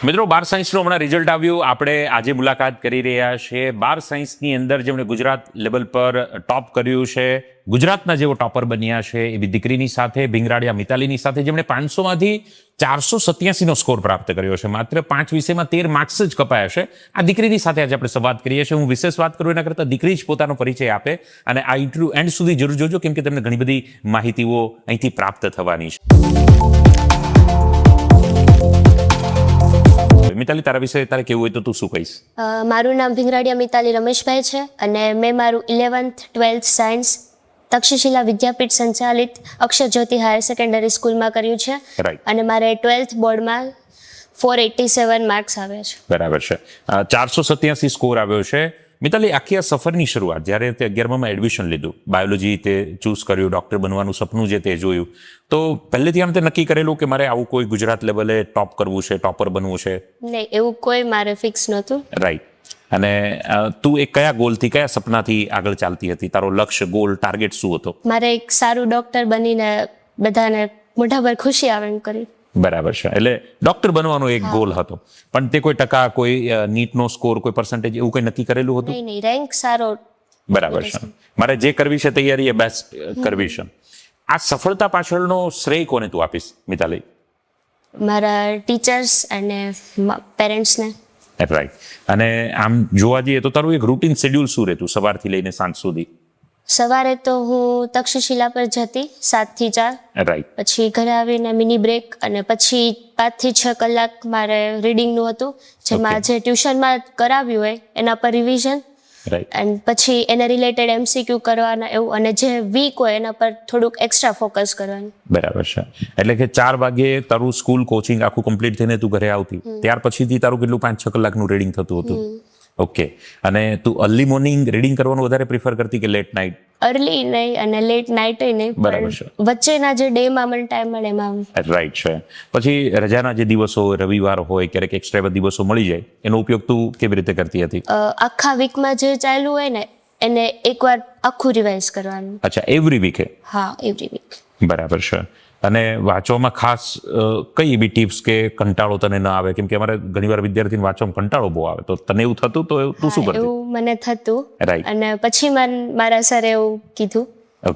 મિત્રો 12 સાયન્સનું હમણાં રિઝલ્ટ આવ્યું. આપણે આજે મુલાકાત કરી રહ્યા છીએ 12 સાયન્સની અંદર જેમણે ગુજરાત લેવલ પર ટોપ કર્યું છે, ગુજરાતના જેવો ટોપર બન્યા છે એવી દીકરીની સાથે, ભીંગરાડિયા મિતાલીની સાથે, જેમણે 500માંથી 487નો સ્કોર પ્રાપ્ત કર્યો છે. માત્ર 5 વિષયમાં 13 માર્ક્સ જ કપાયા છે. આ દીકરીની સાથે આજે આપણે સંવાદ કરીએ છીએ. હું વિશેષ વાત કરું એના કરતાં દીકરી જ પોતાનો પરિચય આપે અને આ ઇન્ટરવ્યુ એન્ડ સુધી જરૂર જોજો, કેમ કે તમને ઘણી બધી માહિતીઓ અહીંથી પ્રાપ્ત થવાની છે. મિતાલી, તારા વિશે તારે કેવું હોય તો તું શું કહીશ? મારું નામ ભીંગરાડિયા મિતાલી રમેશભાઈ છે અને મેં મારું 11th 12th સાયન્સ તક્ષશિલા વિદ્યાપીઠ સંચાલિત અક્ષર જ્યોતિ હાયર સેકન્ડરી સ્કૂલમાં કર્યું છે. રાઈટ. અને મારે 12th બોર્ડમાં 487 માર્ક્સ આવ્યા છે. બરાબર છે. 487 સ્કોર આવ્યો છે. મિતાલી, આખી આ સફરની શરૂઆત જ્યારે તે 11માં એડમિશન લીધું, બાયોલોજી તે ચૂઝ કર્યું, ડૉક્ટર બનવાનું સપનું જે તે જોયું, તો પહેલેથી આમ તે નક્કી કરેલું કે મારે આવું કોઈ ગુજરાત લેવલે ટોપ કરવું છે, ટોપર બનવું છે? નહીં, એવું કોઈ મારે ફિક્સ નહોતું. રાઈટ. અને તું એક કયા ગોલથી, કયા સપનાથી આગળ ચાલતી હતી? તારો લક્ષ્ય, ગોલ, ટાર્ગેટ શું હતો? મારે એક સારું ડૉક્ટર બનીને બધાને મોઢા પર ખુશી આવે એમ કરી. બરાબર છે. એટલે ડોક્ટર બનવાનો એક ગોલ હતો, પણ તે કોઈ ટકા, કોઈ નીટનો સ્કોર, કોઈ પર્સન્ટેજ એવું કંઈ નક્કી કરેલું હતું? નહીં, રેન્ક સારો. બરાબર છે. મારે જે કરવી છે તૈયારી એ બેસ્ટ કરવી છે. આ સફળતા પાછળનો શ્રેય કોને તું આપીશ, મિતાલી? મારા ટીચર્સ અને પેરેન્ટ્સને. રાઈટ. અને આમ જોવા જઈએ તો તારું એક રૂટીન શેડ્યુલ શું રહેતું સવારથી લઈને સાંજ સુધી? સવારે તો હું તક્ષશિલા પર જતી 7 થી 4. રાઈટ. પછી ઘરે આવીને મિની બ્રેક અને પછી 5 થી 6 કલાક મારે રીડિંગનું હતું, જેમાં જે ટ્યુશનમાં કરાવ્યું હોય એના પર રિવિઝન. રાઈટ. એન્ડ પછી એને રિલેટેડ MCQ કરવાના એવું, અને જે વીક હોય એના પર થોડુંક એક્સ્ટ્રા ફોકસ કરવાનું. બરાબર છે. એટલે કે 4 વાગ્યે તારું સ્કૂલ કોચિંગ આખું કમ્પ્લીટ થઈને તું ઘરે આવતી, ત્યાર પછીથી તારું કેટલું 5-6 કલાકનું રીડિંગ થતું હતું? ઓકે. અને તું અર્લી મોર્નિંગ રીડિંગ કરવાનું વધારે પ્રિફર કરતી કે લેટ નાઇટ? અર્લી નહીં અને લેટ નાઇટ નહીં, બરાબર છે. વચ્ચેના જે ડેમાં મને ટાઈમ મળે એમાં. રાઈટ છે. પછી રજાના જે દિવસો હોય, રવિવાર હોય, ક્યારેક એક્સ્ટ્રા એવા દિવસો મળી જાય, એનો ઉપયોગ તું કેવી રીતે કરતી હતી? આખા વીકમાં જે ચાલ્યું હોય ને એને એકવાર આખું રિવાઇઝ કરવાનું. અચ્છા, એવરી વીકે? હા, એવરી વીક. બરાબર છે. અને વાંચવામાં ખાસ કઈ એવી ટિપ્સ કે કંટાળો તને ન આવે? કેમ કે અમારે ઘણીવાર વિદ્યાર્થીને વાંચવામાં કંટાળો બહુ આવે, તો તને એવું થતું તો તું શું કરતી? એવું મને થતું. રાઈટ. અને પછી મારા સરે એવું કીધું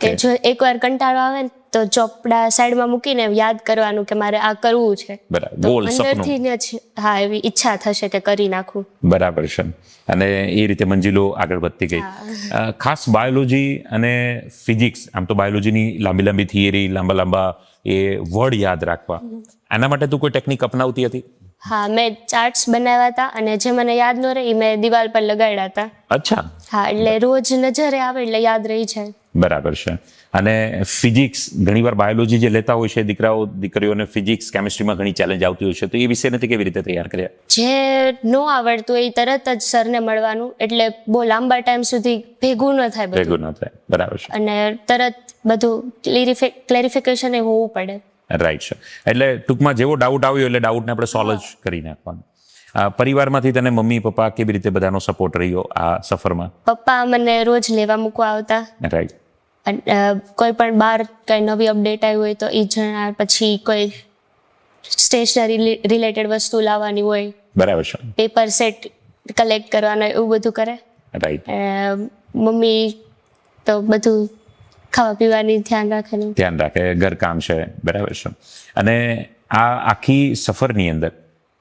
કે જો એકવાર કંટાળો આવે ને તો ચોપડા સાઈડમાં મૂકીને યાદ કરવાનું કે મારે આ કરવું છે. બરાબર. તો ગોલ, સપનું. અંદરથી જ હા એવી ઈચ્છા થશે કે કરી નાખું. બરાબર છે. અને એ રીતે મંજિલો આગળ વધતી ગઈ. ખાસ બાયોલોજી અને ફિઝિક્સ, આમ તો બાયોલોજીની લાંબી લાંબી થિયરી, લાંબા લાંબા એ વર્ડ યાદ રાખવા, આના માટે તું કોઈ ટેકનિક અપનાવતી હતી? હા, મેં ચાર્ટ્સ બનાવ્યા હતા અને જે મને યાદ ન રહે એ મેં દિવાલ પર લગાડ્યા હતા. અચ્છા. હા, એટલે રોજ નજરે આવે એટલે યાદ રહી જાય. બરાબર છે. અને ફિઝિક્સ, ઘણીવાર બાયોલોજી જે લેતા હોય છે દીકરાઓ દીકરીઓને ફિઝિક્સ કેમિસ્ટ્રીમાં ઘણી ચેલેન્જ આવતી હોય છે, તો એ વિષયને તે કેવી રીતે તૈયાર કર્યા? જે ન આવડતું એ તરત જ સરને મળવાનું, એટલે બહુ લાંબા ટાઈમ સુધી ભેગું ન થાય બધું. ભેગું ન થાય. બરાબર છે. અને તરત બધું ક્લેરિફિકેશન એ હોવું પડે. રાઈટ છે. એટલે ટૂંકમાં જેવો ડાઉટ આવ્યો એટલે ડાઉટને આપણે સોલ્વ જ કરી નાખવાનું. પરિવારમાંથી તને મમ્મી પપ્પા કેવી રીતે બધાનો સપોર્ટ રહ્યો આ સફરમાં? પપ્પા મને રોજ લેવા મૂકવા આવતા. રાઈટ. કોઈ પણ બહાર કઈ નવી અપડેટ આવી હોય તો એ જણાવે, પછી કોઈ સ્ટેશનરી રિલેટેડ વસ્તુ લાવવાની હોય, બરાબર છે, પેપર સેટ કલેક્ટ કરવાનો, એવું બધું કરે. રાઈટ. મમ્મી તો બધું ખાવા પીવાની ધ્યાન રાખે, ઘરકામ છે. બરાબર છે. અને આ આખી સફરની અંદર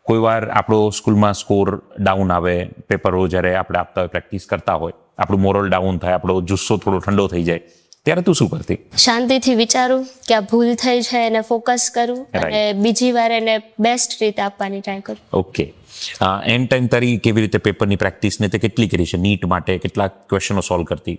કોઈ વાર આપણો સ્કૂલમાં સ્કોર ડાઉન આવે, પેપરો જ્યારે આપણે આપતા હોય, પ્રેક્ટિસ કરતા હોય, આપણું મોરલ ડાઉન થાય, આપણો જુસ્સો થોડો ઠંડો થઈ જાય, ત્યારે તું શું કરતી? શાંતિથી વિચારું કે આ ભૂલ થઈ છે, એને ફોકસ કરું અને બીજી વાર એને બેસ્ટ રીતે આપવાની ટ્રાય કરું. ઓકે. એન્ડ ટાઈમ તારી કેવી રીતે પેપરની પ્રેક્ટિસને તે કેટલી કરી છે? નીટ માટે કેટલા ક્વેશ્ચનો સોલ્વ કરતી?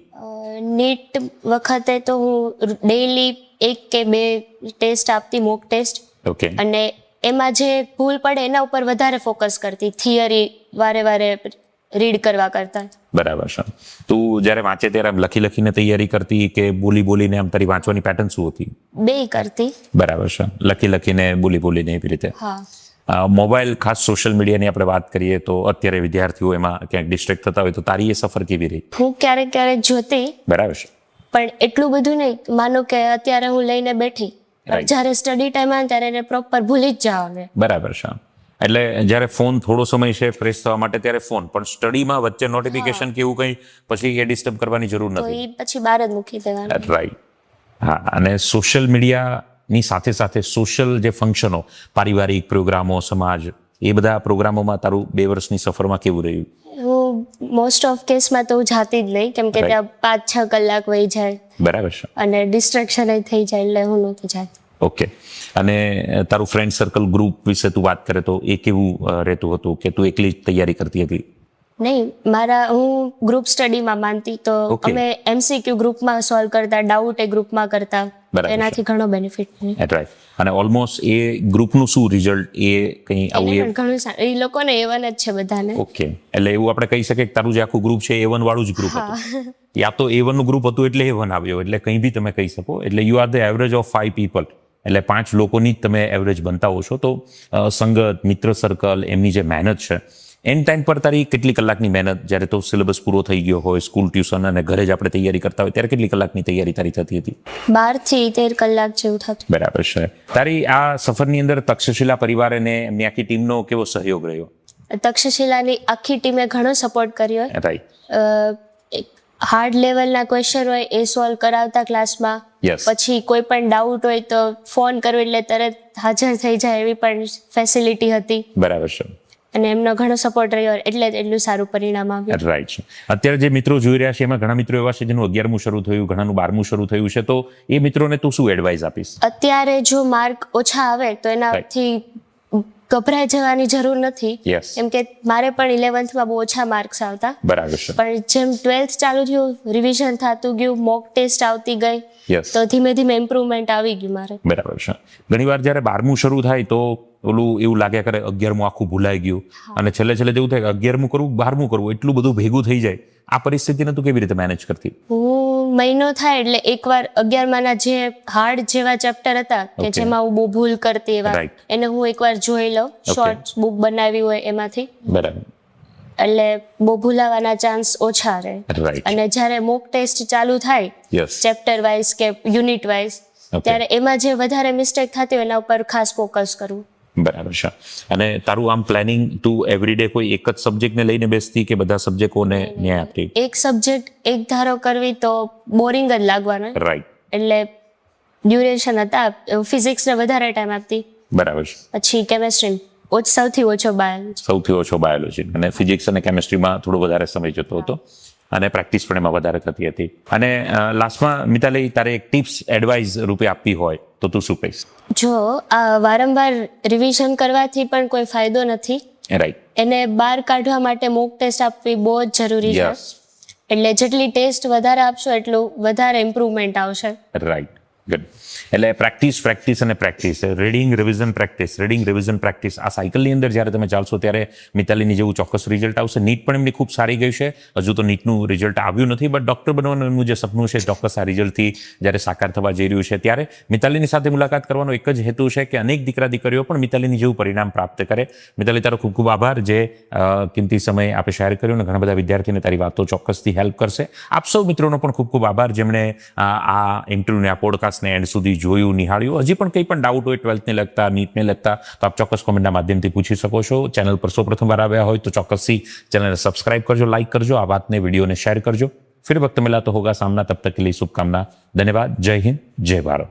નીટ વખતે તો હું ડેઈલી 1 કે 2 ટેસ્ટ આપતી, મોક ટેસ્ટ. ઓકે. અને એમાં જે ભૂલ પડે એના ઉપર વધારે ફોકસ કરતી, થિયરી વારે રીડ કરવા કરતા. બરાબર છે. તું જ્યારે વાંચે ત્યારે આમ લખીને તૈયારી કરતી કે બોલીને? આમ તારી વાંચવાની પેટર્ન શું હતી? બે કરતી. બરાબર છે. લખીને બોલીને એવી રીતે. હા. મોબાઈલ, ખાસ સોશિયલ મીડિયાની આપણે વાત કરીએ તો અત્યારે વિદ્યાર્થીઓ એમાં ક્યાંક ડિસ્ટ્રેક્ટ થતા હોય, તો તારી એ સફર કેવી રહી? હું ક્યારેક જોતી. બરાબર છે. પણ એટલું બધું નહીં. માનો કે અત્યારે હું લઈને બેઠી, જ્યારે સ્ટડી ટાઈમ આવે ત્યારે એને પ્રોપર ભૂલી જ જાવ. બરાબર છે. એટલે જ્યારે ફોન થોડો સમય છે ફ્રેશ થવા માટે ત્યારે ફોન, પણ સ્ટડીમાં વચ્ચે નોટિફિકેશન કે એવું કંઈ પછી એ ડિસ્ટર્બ કરવાની જરૂર તો નથી. એ પછી બહાર જ મૂકી દેવાનું. રાઈટ. હા, અને સોશિયલ મીડિયાની સાથે સાથે સોશિયલ જે ફંક્શનો, પારિવારિક પ્રોગ્રામો, સમાજ, એ બધા પ્રોગ્રામોમાં તારું 2 વર્ષની સફરમાં કેવું રહ્યું? હું મોસ્ટ ઓફ કેસમાં તો હું જાતી જ નહીં, કેમ કે Right. ત્યાં 5-6 કલાક વહી જાય બરાબર છે. અને ડિસ્ટ્રેક્શન થઈ જાય, એટલે હું નહોતી જાતી. ઓકે. અને તારું ફ્રેન્ડ સર્કલ ગ્રુપ વિશે તું વાત કરે તો એ કેવું રહેતું હતું, કે તું એકલી જ તૈયારી કરતી હતી? નહીં, હું ગ્રુપ સ્ટડીમાં માનતી, તો Okay. અમે MCQ ગ્રુપમાં સોલ્વ કરતા, ડાઉટ એ ગ્રુપમાં કરતા, બરાબર છે. એનાથી ઘણો બેનિફિટ મળે. રાઈટ. અને ઓલમોસ્ટ એ ગ્રુપનું શું રિઝલ્ટ, એ કંઈ એને આવું? પણ ઘણું સારું, એ લોકોને A1 જ છે બધાને. ઓકે. એટલે એવું આપણે કહી શકીએ કે તારું જે આખું ગ્રુપ છે A1 વાળું જ ગ્રુપ હતું. યા તો A1 નું ગ્રુપ હતું એટલે A1 આવ્યો, એટલે કંઈ બી તમે કહી શકો. એટલે you are the average of 5 people, એટલે 5 લોકોની જ તમે એવરેજ બનતા હો છો. તો સંગત, મિત્ર સર્કલ, એમની જે મહેનત છે, એન ટાઈમ પર તારી કેટલી કલાકની મહેનત, જ્યારે તો સિલેબસ પૂરો થઈ ગયો હોય, સ્કૂલ, ટ્યુશન અને ઘરે જ આપણે તૈયારી કરતા હોય, ત્યારે કેટલી કલાકની તૈયારી તારી થતી હતી? 12 થી 13 કલાક જેવું થતું. બરાબર છે. તારી આ સફરની અંદર તક્ષશિલા પરિવાર અને એમની આખી ટીમનો કેવો સહયોગ રહ્યો? તક્ષશિલાની આખી ટીમે ઘણો સપોર્ટ કર્યો. રાઈટ. હાર્ડ લેવલના ક્વેશ્ચન હોય એ સોલ્વ કરાવતા ક્લાસમાં. Yes. પછી કોઈ પણ ડાઉટ હોય તો ફોન કરો એટલે તરત હાજર થઈ જાય એવી પણ ફેસિલિટી હતી, બરાબર છે. અને એમનો ઘણો સપોર્ટ રહ્યો, એટલે જ એટલું સારું પરિણામ આવ્યું. રાઈટ છે. અત્યારે જે મિત્રો જોઈ રહ્યા છે એમાં ઘણા મિત્રો એવા છે જેનું 11મું શરૂ થયું, ઘણાનું 12મું શરૂ થયું છે, તો એ મિત્રોને તું શું એડવાઇસ આપીશ? અત્યારે જો માર્ક ઓછા આવે તો એનાથી ગભરાઈ જવાની જરૂર નથી. Yes. કેમ કે મારે પણ 11th બહુ ઓછા માર્ક્સ આવતા, બરાબર છે. પણ જેમ 12th ચાલુ થયું, રિવિઝન થતું ગયું, મોક ટેસ્ટ આવતી ગઈ, યસ. તો ધીમે ધીમે ઇમ્પ્રુવમેન્ટ આવી ગયું મારે. બરાબર છે. ઘણીવાર જ્યારે 12મું શરૂ થાય તો ઓલું એવું લાગ્યા કરે 11મું આખું ભૂલાઈ ગયું, અને છેલ્લે એવું થાય કે 11મું કરવું, 12મું કરવું, એટલું બધું ભેગું થઈ જાય. આ પરિસ્થિતિને તું કેવી રીતે મેનેજ કરતી? હું મહિનો થાય એટલે એકવાર 11માના જે હાર્ડ જેવા ચેપ્ટર હતા કે Okay. જેમાં હું બહુ ભૂલ કરતી એવા, Right. એને હું એકવાર જોઈ લઉં, શોર્ટ્સ બુક બનાવી હોય એમાંથી, બરાબર. એટલે બહુ ભૂલાવાના ચાન્સ ઓછા રહે. રાઈટ. અને જ્યારે મોક ટેસ્ટ ચાલુ થાય યસ. ચેપ્ટર વાઇઝ કે યુનિટ વાઇઝ, Okay. ત્યારે એમાં જે વધારે મિસ્ટેક થતી હોય એના ઉપર ખાસ ફોકસ કરવું. બરાબર છે. અને તારું આમ પ્લાનિંગ, તું એવરીડે કોઈ એક જ સબ્જેક્ટને લઈને બેસતી કે બધા સબ્જેક્ટોને ન્યાય આપતી? એક સબ્જેક્ટ એક ધારો કરવી તો બોરિંગ જ લાગવાનો, રાઈટ. એટલે ડ્યુરેશન હતા. ફિઝિક્સને વધારે ટાઈમ આપતી, બરાબર છે. પછી કેમેસ્ટ્રી સૌથી ઓછો બાયોલોજી. સૌથી ઓછો બાયોલોજી, અને ફિઝિક્સ અને કેમેસ્ટ્રીમાં થોડો વધારે સમય જતો હતો, અને પ્રેક્ટિસ પણ એમાં વધારે થતી હતી. અને લાસ્ટમાં મિતાલી, તારે એક ટિપ્સ એડવાઇસ રૂપે આપવી હોય તો તું શું કહીશ? જો આ વારંવાર રિવિઝન કરવાથી પણ કોઈ ફાયદો નથી, રાઈટ. એને બહાર કાઢવા માટે મોક ટેસ્ટ આપવી બહુ જ જરૂરી છે. યસ. એટલે જેટલી ટેસ્ટ વધારે આપશો એટલું વધારે ઇમ્પ્રુવમેન્ટ આવશે. રાઈટ. ગુડ. એટલે પ્રેક્ટિસ અને practice, reading, revision, practice, reading, revision, practice, આ સાયકલની અંદર જ્યારે તમે ચાલશો ત્યારે મિતાલીની જેવું ચોક્કસ રિઝલ્ટ આવશે. નીટ પણ એમની ખૂબ સારી ગઈ છે. હજુ તો નીટનું રિઝલ્ટ આવ્યું નથી, બટ ડૉક્ટર બનવાનું એમનું જે સપનું છે ચોક્કસ આ રિઝલ્ટથી જ્યારે સાકાર થવા જઈ રહ્યું છે, ત્યારે મિતાલીની સાથે મુલાકાત કરવાનો એક જ હેતુ છે કે અનેક દીકરા દીકરીઓ પણ મિતાલીની જેવું પરિણામ પ્રાપ્ત કરે. મિતાલી, તારો ખૂબ ખૂબ આભાર, જે કિંમતી સમય આપે શેર કર્યો, અને ઘણા બધા વિદ્યાર્થીઓને તારી વાતો ચોક્કસથી હેલ્પ કરશે. આપ સૌ મિત્રોનો પણ ખૂબ ખૂબ આભાર, જેમણે આ ઇન્ટરવ્યૂને, આ પોડકાસ્ટને એન્ડ સુધી જોયું, નિહાળ્યું. હજી પણ કંઈ પણ ડાઉટ હોય 12થને લગતા, નીટને લગતા, તો આપ ચોક્કસ કોમેન્ટના માધ્યમથી પૂછી શકો છો. ચેનલ પર સૌપ્રથમ વાર આવ્યા હોય તો ચોક્કસથી ચેનલને સબસ્ક્રાઇબ કરજો, લાइक કરજો, આ વાતને, વિડીયોને શેર કરજો. फिर वक्त मिला तो होगा सामना, तब तक के लिए शुभकामना. धन्यवाद. जय हिंद, जय भारत.